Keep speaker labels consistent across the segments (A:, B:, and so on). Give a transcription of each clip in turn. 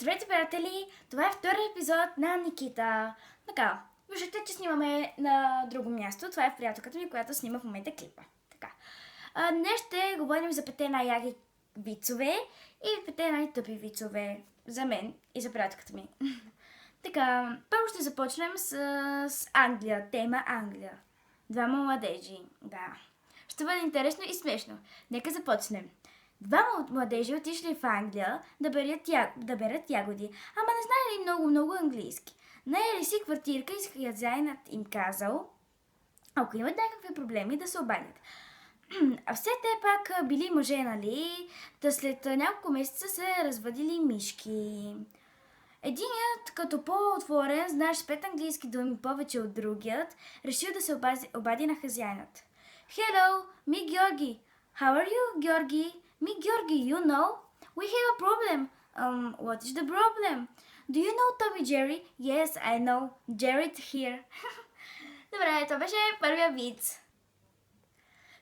A: Здравейте, приятели! Това е втори епизод на Никита. Така, виждате, че снимаме на друго място. Това е приятелката ми, която снима в момента клипа. Така. Днес ще говорим за 5 най-яки вицове и 5 най-тъпи вицове за мен и за приятелката ми. Така, първо ще започнем с Англия. Тема Англия. Двама младежи. Да. Ще бъде интересно и смешно. Нека започнем. Двама младежи отишли в Англия да берат ягоди, ама не знаели много английски. Наели си квартирка и хазяинът им казал, ако имат някакви проблеми, да се обадят. А все те пак били мъже, нали? Та след няколко месеца се развъдили мишки. Единият, като по-отворен, знаеш с 5 английски думи повече от другият, решил да се обади на хазяинът. Hello, me Georgi. How are you, Georgi? Me Georgi, you know? We have a problem. What is the problem? Do you know Tom и Jerry? Yes, I know. Jerry's here. Добре, това беше първия виц.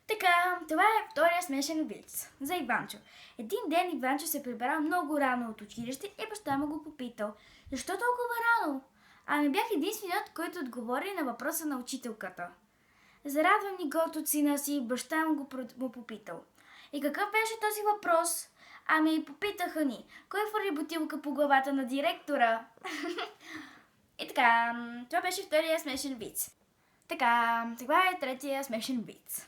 A: Така, това е втория смешен виц за Иванчо. Един ден Иванчо се прибрал много рано от училище и баща му го попитал. Защо толкова рано? Ами бях единственият, който отговори на въпроса на учителката. Зарадвам ни горд от сина си, баща му попитал. И какъв беше този въпрос? Ами попитаха ни, кой фърли бутилка по главата на директора? И така, това беше втория смешен виц. Така, това е третия смешен виц.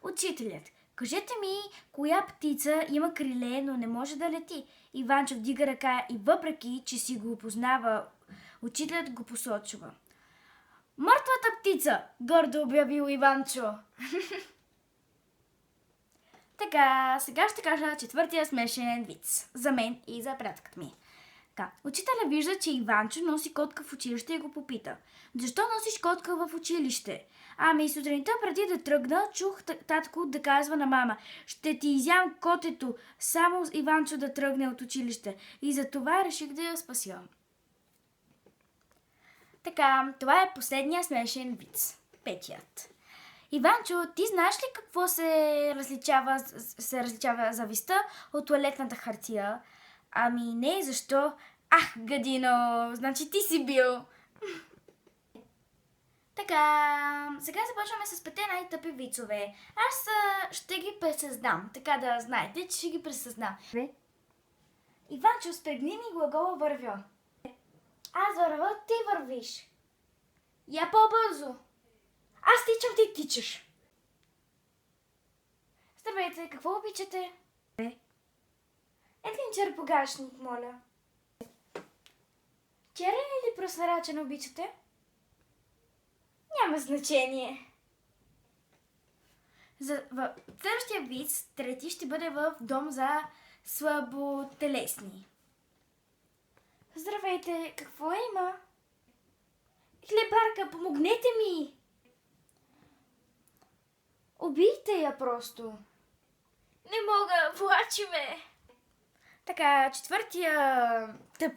A: Учителят, кажете ми, коя птица има криле, но не може да лети? Иванчо вдига ръка и въпреки, че си го опознава, учителят го посочва. Мъртвата птица, гордо обявил Иванчо. Така, сега ще кажа четвъртия смешен виц за мен и за приятелката ми. Така, учителя вижда, че Иванчо носи котка в училище и го попита. Защо носиш котка в училище? Ами сутринта преди да тръгна, чух татко да казва на мама. Ще ти изям котето, само Иванчо да тръгне от училище. И за това реших да я спася. Така, това е последния смешен виц. Петият. Иванчо, ти знаеш ли какво се различава завистта от туалетната хартия? Ами не, защо? Ах, гадино, значи ти си бил. Така, сега започваме с 5 най-тъпи вицове. Аз ще ги пресъздам, така да знаете, че ще ги пресъздам. Иванчо, спрегни ми глагола вървя. Аз вървя, ти вървиш. Я по-бързо. Аз тичам, ти тичаш. Здравейте, какво обичате? Един черпогашник, моля. Черен или просварачен обичате? Няма значение. Следващия виц, трети, ще бъде в дом за слаботелесни. Здравейте, какво има? Хлебарка, помогнете ми! Убийте я просто. Не мога, плачи ме. Така, четвъртия тъп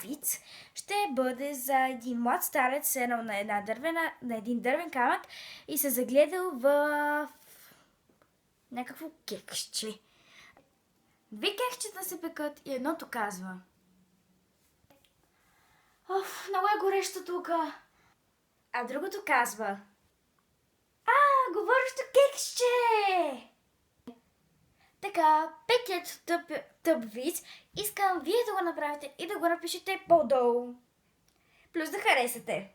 A: виц ще бъде за един млад старец, седнал на един дървен камък и се загледал в някакво кекче. 2 кекчета се пекат и едното казва. Оф, много е горещо тука. А другото казва. Говорещо кексче! Така, петият тъп виц, искам вие да го направите и да го напишете по-долу. Плюс да харесате.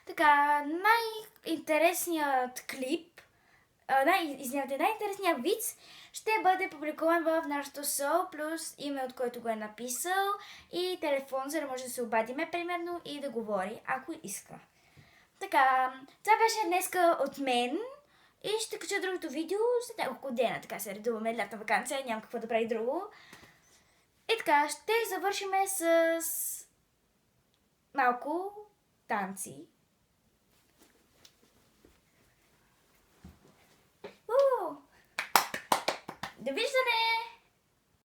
A: Така, най-интересният клип, най-интересният виц ще бъде публикуван в нашото шоу, плюс име, от който го е написал и телефон, за да може да се обадиме примерно и да говори, ако иска. Така, това беше днеска от мен. И ще кача другото видео след няколко дена. Така се редуваме лятна ваканция, няма какво да прави друго. И така, ще завършиме с малко танци. Довиждане!